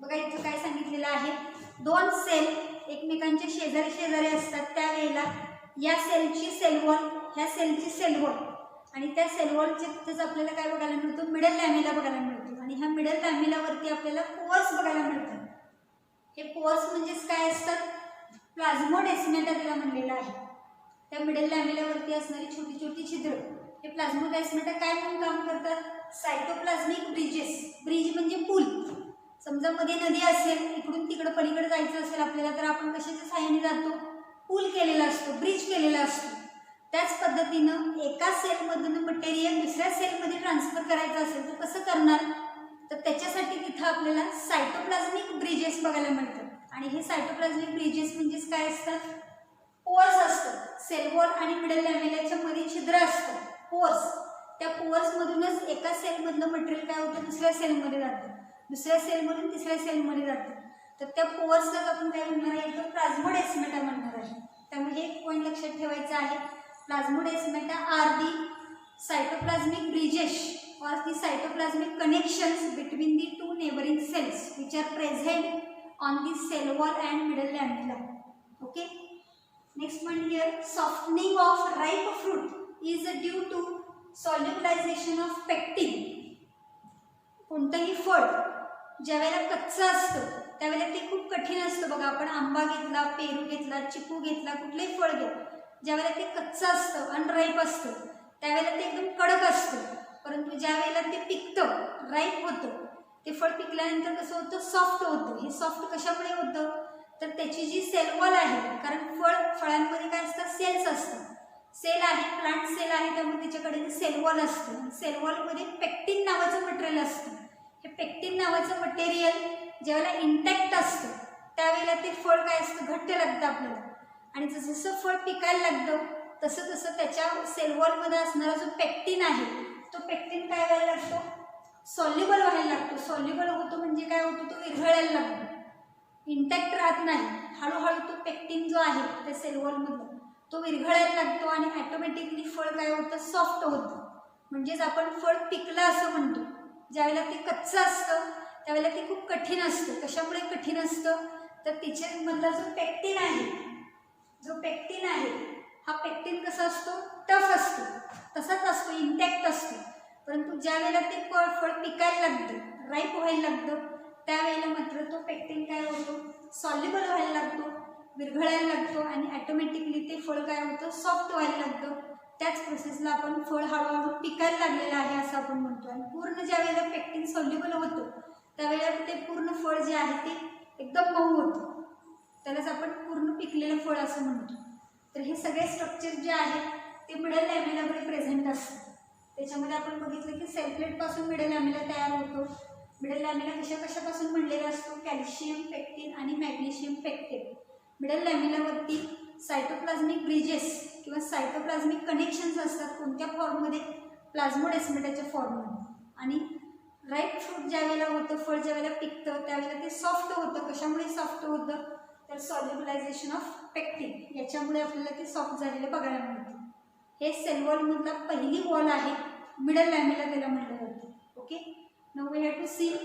बघा इथं काय सांगितलेलं आहे, दोन सेल एकमेकांच्या शेजारी शेजारी असतात त्यावेळेला या सेलची सेल वॉल, ह्या सेलची सेल वॉल आणि त्या सेल वॉलच्या तिथेच आपल्याला काय बघायला मिळतो मिडल लॅमिला बघायला मिळतो. आणि ह्या मिडल लॅमिलावरती आपल्याला पोअर्स बघायला मिळतात. हे पोअर्स म्हणजेच काय असतात, प्लाझ्मोडेस्मेटा त्याला म्हणलेलं आहे. त्या मिडल लॅमिलावरती असणारी छोटी छोटी छिद्र हे प्लाझ्मोडेस्मेटा काय म्हणून काम करतात, सायटोप्लाझमिक ब्रिजेस. ब्रिज म्हणजे पूल. समजा मध्ये नदी असेल, इकडून तिकडं पलीकडे जायचं असेल आपल्याला, तर आपण कशाच्या सहाय्याने जातो, पूल केलेला असतो, ब्रिज केलेला असतो. त्याच पद्धतीनं एका सेलमधून मटेरियल दुसऱ्या सेलमध्ये ट्रान्सफर करायचं असेल तर कसं करणार, तर त्याच्यासाठी तिथं आपल्याला सायटोप्लाझमिक ब्रिजेस बघायला मिळतात. आणि हे सायटोप्लाझमिक ब्रिजेस म्हणजेच काय असतात, पोअर्स असतात. सेल वॉल आणि मिडल लॅमिलाच्या मध्ये छिद्र असतात, पोअर्स. त्या पोअर्समधूनच एका सेलमधलं मटेरियल काय होतं दुसऱ्या सेलमध्ये जातं, दुसऱ्या सेलमधून तिसऱ्या सेलमध्ये जातं. तर त्या पोअर्सलाच आपण काय म्हणणार आहे, तर प्लाझ्मोडेस्मेटा म्हणणार आहे. त्यामुळे हे एक पॉईंट लक्षात ठेवायचं आहे. Plasmodesmata are the cytoplasmic bridges or the cytoplasmic connections between the two neighboring cells which are present on the cell wall and middle lamella. Okay, next one here, softening of ripe fruit is due to solubilization of pectin. कोणतंही फळ ज्यावेळेला कच्चं असतं त्यावेळेला ते खूप कठीण असतं. बघा, आपण आंबा घेतला, पेरू घेतला, चिकू घेतला, कुठलंही फळ घ्या, ज्यावेळेला ते कच्चं असतं, अनराईप असतं, त्यावेळेला ते एकदम कडक असतं. परंतु ज्या वेळेला ते पिकतं, राईप होतं, ते फळ पिकल्यानंतर कसं होतं, सॉफ्ट होतं. हे सॉफ्ट कशामुळे होतं, तर त्याची जी सेल वॉल आहे, कारण फळांमध्ये काय असतात, सेल्स असतात, सेल आहे, प्लांट सेल आहे, त्यामुळे त्याच्याकडे सेल वॉल असतं. सेल वॉलमध्ये पेक्टिन नावाचं मटेरियल असतं. हे पेक्टिन नावाचं मटेरियल ज्यावेळेला इंटॅक्ट असतं त्यावेळेला ते फळ काय असतं, घट्ट लागतं आपल्याला. आणि जसं फळ पिकायला लागतं तसं तसं त्याच्या सेल वॉलमध्ये असणारा जो पेक्टिन आहे तो पेक्टिन काय व्हायला लागतो, सॉल्युबल व्हायला लागतो. सॉल्युबल होतो म्हणजे काय होतो, तो विरघळायला लागतो, इंटॅक्ट राहत नाही. हळूहळू तो पेक्टिन जो आहे त्या सेल वॉलमधला तो विरघळायला लागतो आणि ॲटोमॅटिकली फळ काय होतं, सॉफ्ट होतं. म्हणजेच आपण फळ पिकलं असं म्हणतो. ज्यावेळेला ते कच्चं असतं त्यावेळेला ते खूप कठीण असतं. कशामुळे कठीण असतं, तर तिच्यामधला जो पेक्टिन आहे, जो पेक्टिन आहे हा पेक्टिन कसा असतो, टफ असतो, तसाच असतो, इंटॅक्ट असतो. परंतु ज्या वेळेला ते फळ पिकायला लागतं, राईप व्हायला लागतं, त्यावेळेला मात्र तो पेक्टिन काय होतो, सॉल्युबल व्हायला लागतो, विरघळायला लागतो आणि ॲटोमॅटिकली ते फळ काय होतं, सॉफ्ट व्हायला लागतं. त्याच प्रोसेसला आपण फळ हळूहळू पिकायला लागलेलं आहे असं आपण म्हणतो. आणि पूर्ण ज्या वेळेला पेक्टिन सॉल्युबल होतं त्यावेळेला ते पूर्ण फळ जे आहे ते एकदम मऊ होतं, त्यालाच आपण पूर्ण पिकलेलं फळ असं म्हणतो. तर हे सगळे स्ट्रक्चर जे आहेत ते मिडल लॅमिलामध्ये प्रेझेंट असतात. त्याच्यामध्ये आपण बघितलं की सेल प्लेटपासून मिडल लॅमिला तयार होतो. मिडल लॅमिला कशापासून बनलेला असतो, कॅल्शियम पेक्टिन आणि मॅग्नेशियम पेक्टिन. मिडल लॅमिलावरती सायटोप्लाझमिक ब्रिजेस किंवा सायटोप्लाझमिक कनेक्शन्स असतात. कोणत्या फॉर्ममध्ये, प्लाझ्मोडेस्मेटाच्या फॉर्ममध्ये. आणि राईप फ्रूट ज्या वेळेला होतं, फळ ज्या वेळेला पिकतं त्यावेळेला ते सॉफ्ट होतं. कशामुळे सॉफ्ट होतं, तर सॉल्युबलायझेशन ऑफ पेक्टिन, याच्यामुळे आपल्याला ते सॉफ्ट झालेलं बघायला मिळतं. हे सेल वॉलमधला पहिली वॉल आहे, मिडल लॅमिला त्याला म्हटलं जातं. Okay, now we have to see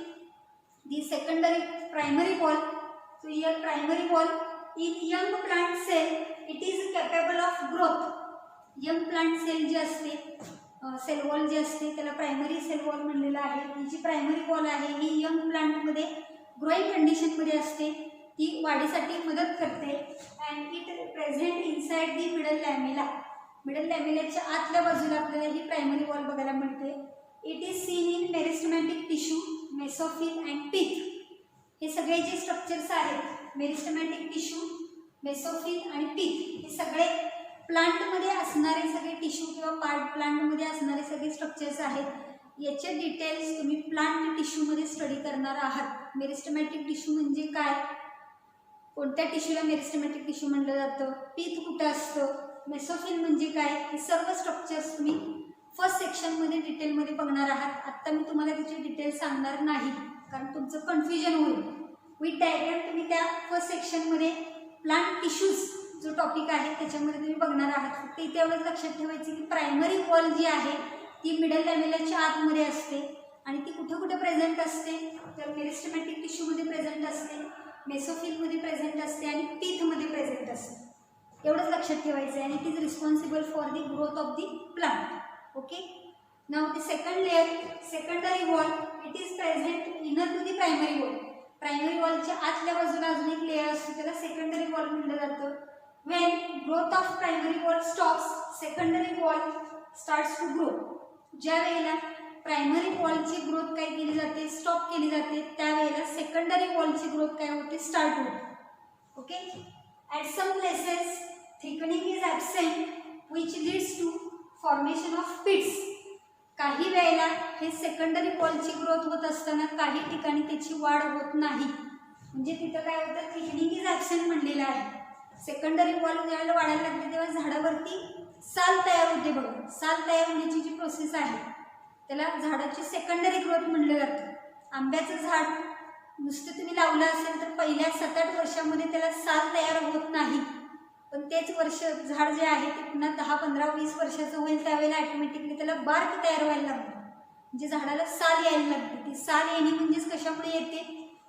the secondary primary wall. So here primary wall in young plant cell it is capable of growth. Young plant cell जे असते सेल वॉल जे असते त्याला प्रायमरी सेल वॉल म्हणलेलं आहे. ही जी primary wall आहे ही young प्लांटमध्ये growing कंडिशनमध्ये असते, ती वाढीसाठी मदत करते. And it present inside the middle lamella. Middle लॅमेलाच्या आतल्या बाजूला आपल्याला ही प्रायमरी वॉल बघायला मिळते. It is seen in meristematic tissue, mesophyll and pith. हे सगळे जे स्ट्रक्चर्स आहेत मेरिस्टेमॅटिक टिश्यू, मेसोफिल आणि पीथ हे सगळे प्लांटमध्ये असणारे सगळे टिश्यू किंवा पार्ट प्लांटमध्ये असणारे सगळे स्ट्रक्चर्स आहेत. याचे डिटेल्स तुम्ही प्लांट टिश्यूमध्ये स्टडी करणार आहात. मेरिस्टेमॅटिक टिश्यू म्हणजे काय, कोणत्या टिश्यूला मेरिस्टेमॅटिक टिश्यू म्हटलं जातं, पीथ कुठं असतं, मेसोफिल म्हणजे काय, हे सर्व स्ट्रक्चर्स तुम्ही फर्स्ट सेक्शनमध्ये डिटेलमध्ये बघणार आहात. आत्ता मी तुम्हाला त्याचे डिटेल्स सांगणार नाही कारण तुमचं कन्फ्युजन होईल. विथ डायग्राम तुम्ही त्या फर्स्ट सेक्शनमध्ये प्लांट टिश्यूज जो टॉपिक आहे त्याच्यामध्ये तुम्ही बघणार आहात. फक्त इथे एवढंच लक्षात ठेवायचं की प्रायमरी वॉल जी आहे ती मिडल लॅमेलाच्या आतमध्ये असते आणि ती कुठे कुठे प्रेझेंट असते तर मेरिस्टेमॅटिक टिश्यूमध्ये प्रेझेंट असते, मेसोफिलमध्ये प्रेझेंट असते आणि पीथमध्ये प्रेझेंट असते. एवढंच लक्षात ठेवायचं आहे. आणि it is responsible for the growth of the plant. Okay, now the second layer secondary wall it is present inner to the primary wall. Primary वॉलच्या आतल्या बाजूला अजून एक लेअर असतो त्याला सेकंडरी वॉल म्हटलं जातं. When growth of primary wall stops, secondary wall starts to grow. ज्या वेळेला प्रायमरी वॉलची ग्रोथ काय केली जाते, स्टॉप केली जाते, त्यावेळेला सेकंडरी वॉलची ग्रोथ काय होते, स्टार्ट होते. Okay, at some places thickening is absent which leads to formation of pits. काही वेळेला हे सेकंडरी वॉलची ग्रोथ होत असताना काही ठिकाणी त्याची वाढ होत नाही. म्हणजे तिथं काय होतं, थिकनिंग इज ॲब्सेंट म्हणलेलं आहे. सेकंडरी वॉल ज्यावेळेला वाढायला लागते तेव्हा झाडावरती साल तयार होते. बघा, साल तयार होण्याची जी प्रोसेस आहे त्याला झाडाची सेकंडरी ग्रोथ म्हणलं जातं. आंब्याचं झाड नुसतं तुम्ही लावलं असेल तर पहिल्या 7-8 वर्षामध्ये त्याला साल तयार होत नाही, पण तेच वर्ष झाड जे आहे ते पुन्हा 10, 15, 20 वर्षाचं होईल त्यावेळेला ॲटोमॅटिकली त्याला बार्क तयार व्हायला लागतं. म्हणजे झाडाला साल यायला लागते. ती साल येणे म्हणजेच कशामुळे येते,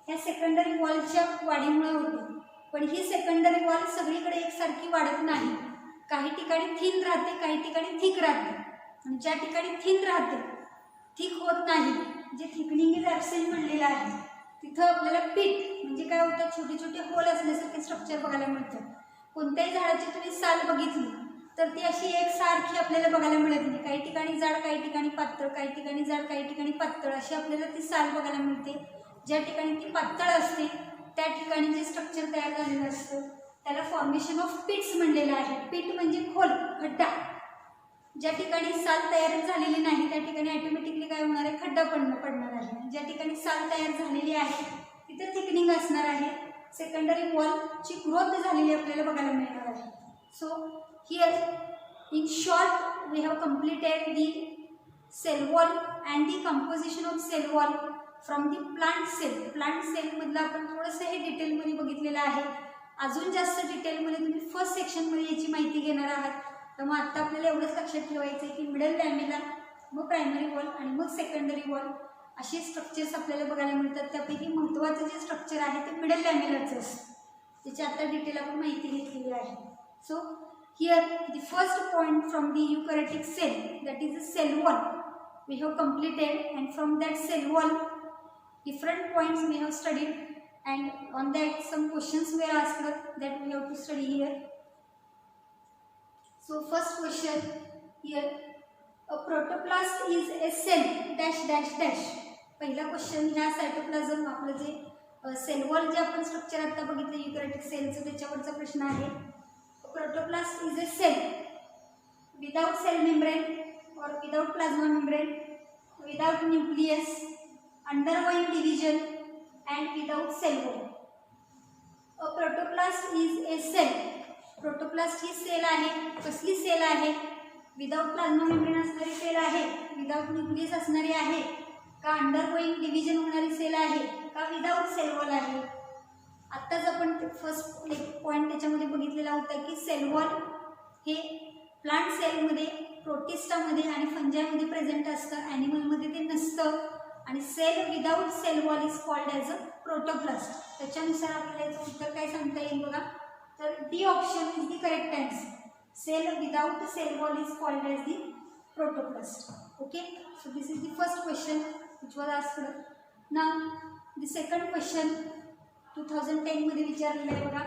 ह्या सेकंडरी वॉलच्या वाढीमुळे होते. पण ही सेकंडरी वॉल सगळीकडे एकसारखी वाढत नाही. काही ठिकाणी थिन राहते, काही ठिकाणी थिक राहते. आणि ज्या ठिकाणी थिन राहते, थिक होत नाही, जे थिकनिंग इज ॲब्सेंट म्हणलेलं आहे तिथं आपल्याला पीठ म्हणजे काय होतं, छोटे छोटे होल असल्यासारखे स्ट्रक्चर बघायला मिळतं. कोणत्याही झाडाची तुम्ही साल बघितली तर ती अशी एकसारखी आपल्याला बघायला मिळत नाही. काही ठिकाणी जाड, काही ठिकाणी पातळ, काही ठिकाणी जाड, काही ठिकाणी पातळ अशी आपल्याला ती साल बघायला मिळते. ज्या ठिकाणी ती पातळ असते त्या ठिकाणी जे स्ट्रक्चर तयार झालेलं असतं त्याला फॉर्मेशन ऑफ पिट्स म्हणलेलं आहे. पीठ म्हणजे खोल, खड्डा. ज्या ठिकाणी साल तयार झालेली नाही त्या ठिकाणी ॲटोमॅटिकली काय होणार आहे, खड्डा पडणार आहे. ज्या ठिकाणी साल तयार झालेली आहे तिथे थिकनिंग असणार आहे. सेकंडरी वॉलची ग्रोथ झालेली आपल्याला बघायला मिळणार आहे. So here in short we have completed the cell wall and the composition of cell wall from the plant cell. Plant सेलमधलं आपण थोडंसं हे डिटेलमध्ये बघितलेलं आहे. अजून जास्त डिटेलमध्ये तुम्ही फर्स्ट सेक्शनमध्ये याची माहिती घेणार आहात. तर मग आत्ता आपल्याला एवढंच लक्षात ठेवायचं आहे की मिडल लॅमेला, मग प्रायमरी वॉल आणि मग सेकंडरी वॉल असे स्ट्रक्चर्स आपल्याला बघायला मिळतात. त्यापैकी महत्त्वाचं जे स्ट्रक्चर आहे ते मिडल लॅमेलाचं असतं, त्याची आता डिटेल आपण माहिती घेतलेली आहे. So here the first point from the eukaryotic cell that is a cell wall we have completed. And from that cell wall different points we have studied, and on that some questions were asked that we have to study here. So first question here, a protoplasm is a cell dash dash dash. पहिला question ह्या cytoplasm आपलं जे sale wall जे आपण structure आता बघितलं युकॅरियोटिक सेलचं त्याच्यावरचा प्रश्न आहे. Protoplast is a cell without cell membrane or without plasma membrane, without nucleus, undergoing division and without cell wall. A protoplasm is a cell. Protoplast ही सेल आहे. कसली सेल आहे, विदाउट प्लाझ्मा मेम्ब्रेन असणारी सेल आहे, without nucleus असणारी आहे, का अंडरगोईंग division होणारी सेल आहे, का विदाउट सेल वॉल आहे. आत्ताच आपण फर्स्ट पॉईंट त्याच्यामध्ये बघितलेला होता की सेल वॉल हे प्लांट सेलमध्ये, प्रोटिस्टामध्ये आणि फंजामध्ये प्रेझेंट असतं, ॲनिमलमध्ये ते नसतं. आणि cell without cell wall is called as a protoplast. त्याच्यानुसार आपल्याला याचं उत्तर काय सांगता येईल बघा. तर D option is the correct answer. Cell without cell wall is called as the protoplast. Okay, so this is the first question which was asked. Now the second question 2010 मध्ये विचारलेलं आहे बघा.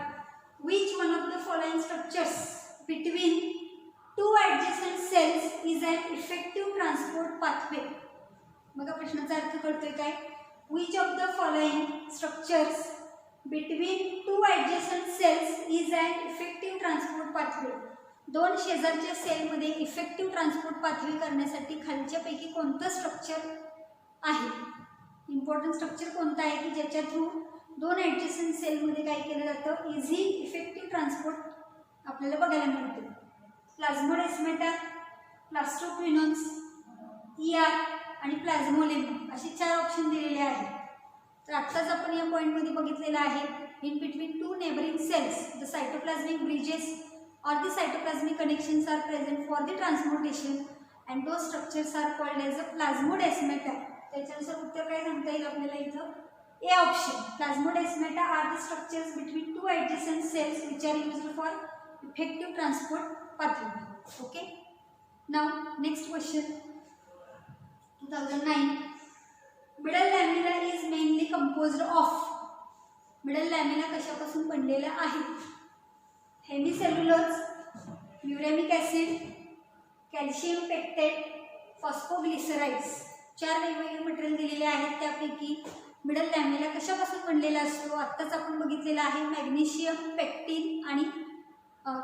Which one of the following structures between two adjacent cells is an effective transport pathway. बघा प्रश्नाचा अर्थ कळतोय काय. Which of the following structures between two adjacent cells is an effective transport pathway. दोन शेजारच्या सेलमध्ये इफेक्टिव्ह ट्रान्सपोर्ट पाथवे करण्यासाठी खालच्यापैकी कोणतं स्ट्रक्चर आहे. इम्पॉर्टंट स्ट्रक्चर कोणतं आहे की ज्याच्या थ्रू दोन ॲडजस्टंट सेलमध्ये काय केलं जातं, इझी इफेक्टिव्ह ट्रान्सपोर्ट आपल्याला बघायला मिळते. प्लाझ्मोडेस्माटा, प्लास्टोक्विनोन्स, ER आणि प्लाझ्मोलेम असे 4 ऑप्शन दिलेले आहेत. तर आत्ताच आपण या पॉईंटमध्ये बघितलेलं आहे. In between two neighbouring cells the cytoplasmic bridges or the cytoplasmic connections are present for the transportation and those structures are called as a plasmodesmata. त्याच्यानुसार उत्तर काय सांगता येईल आपल्याला इथं. A option. Plasmodesmata are the structures between two adjacent cells which are used for effective transport pathway. Okay, now next question 2009. Middle lamina is mainly composed of. Middle lamina कशापासून बनलेला आहे. Hemicellulose, muramic acid, calcium pectate, phosphoglycerides. 4 वेगवेगळे material दिलेले आहेत. त्यापैकी middle lamina कशापासून बनलेला असतो. आत्ताच आपण बघितलेलं आहे. मॅग्नेशियम पेक्टिन आणि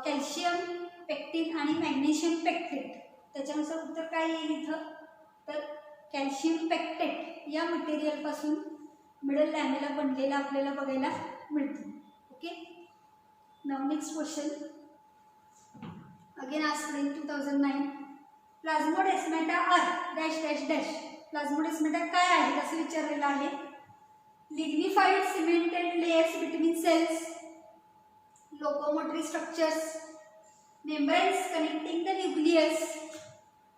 कॅल्शियम पेक्टिन आणि मॅग्नेशियम पेक्टेट. त्याच्यानुसार उत्तर काय येईल इथं. तर कॅल्शियम पेक्टेट या मटेरियलपासून मिडल लॅमिना बनलेला आपल्याला बघायला मिळतो. Okay, now next question again asked in 2009. Plasmodesmata are dash dash dash. Plasmodesmata काय आहे असं विचारलेलं आहे. Lignified cemented layers between cells, locomotory structures, membranes connecting the nucleus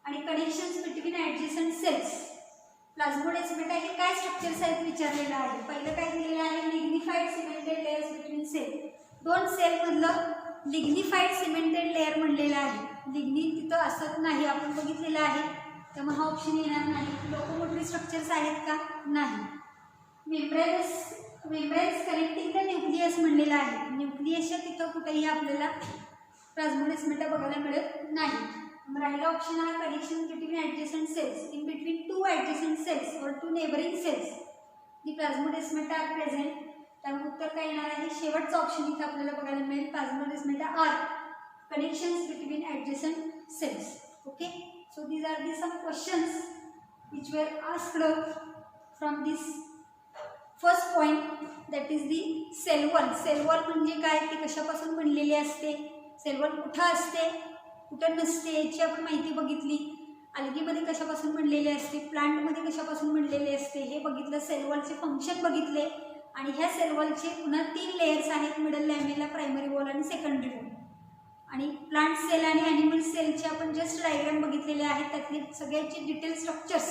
आणि connections between adjacent cells. Plasmodesmata हे काय स्ट्रक्चर्स आहेत विचारलेलं आहे. पहिलं काय दिलेलं आहे. Lignified cemented layers between sale. दोन सेलमधलं लिग्निफाईड सिमेंटेड लेअर म्हणलेलं आहे. लिग्निन तिथं असत नाही आपण बघितलेलं आहे, त्यामुळे हा ऑप्शन येणार नाही. लोकोमोटरी स्ट्रक्चर्स आहेत का, नाही. मेम्ब्रेन्स कनेक्टिंग द न्यूक्लियस म्हणलेलं आहे. न्यूक्लियसच्या तिथं कुठेही आपल्याला प्लाझ्मोडेस्माटा बघायला मिळत नाही. राहिला ऑप्शन हा connection between adjacent cells. In between two adjacent cells or two neighbouring cells the plasmodesmata are present. त्यामुळे उत्तर काय येणार आहे. शेवटचा ऑप्शन इथं आपल्याला बघायला मिळेल. Plasmodesmata are connections between adjacent cells. Okay, so these are the some questions which were asked from this first point, that is the cell wall. Cell wall म्हणजे काय, ती कशापासून बनलेली असते, सेल वॉल कुठं असते कुठं नसते याची आपण माहिती बघितली. अल्गीमध्ये कशापासून बनलेली असते, प्लांटमध्ये कशापासून बनलेली असते हे बघितलं. सेल वॉलचे फंक्शन बघितले आणि ह्या सेल वॉलचे पुन्हा 3 लेयर्स आहेत. मिडल लॅमिना, प्रायमरी वॉल आणि सेकंडरी वॉल. आणि प्लांट सेल आणि ॲनिमल सेलचे आपण जस्ट डायग्राम बघितलेले आहेत. त्यातले सगळ्याचे डिटेल स्ट्रक्चर्स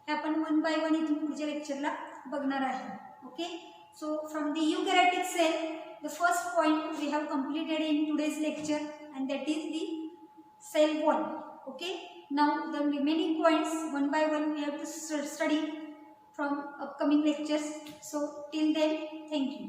हे आपण 1 by 1 इथून पुढच्या लेक्चरला बघणार आहे. Okay, so from the eukaryotic cell the first point we have completed in today's lecture and that is the cell wall. Okay, now the remaining points 1 by 1 we have to study from upcoming lectures. So till then, thank you.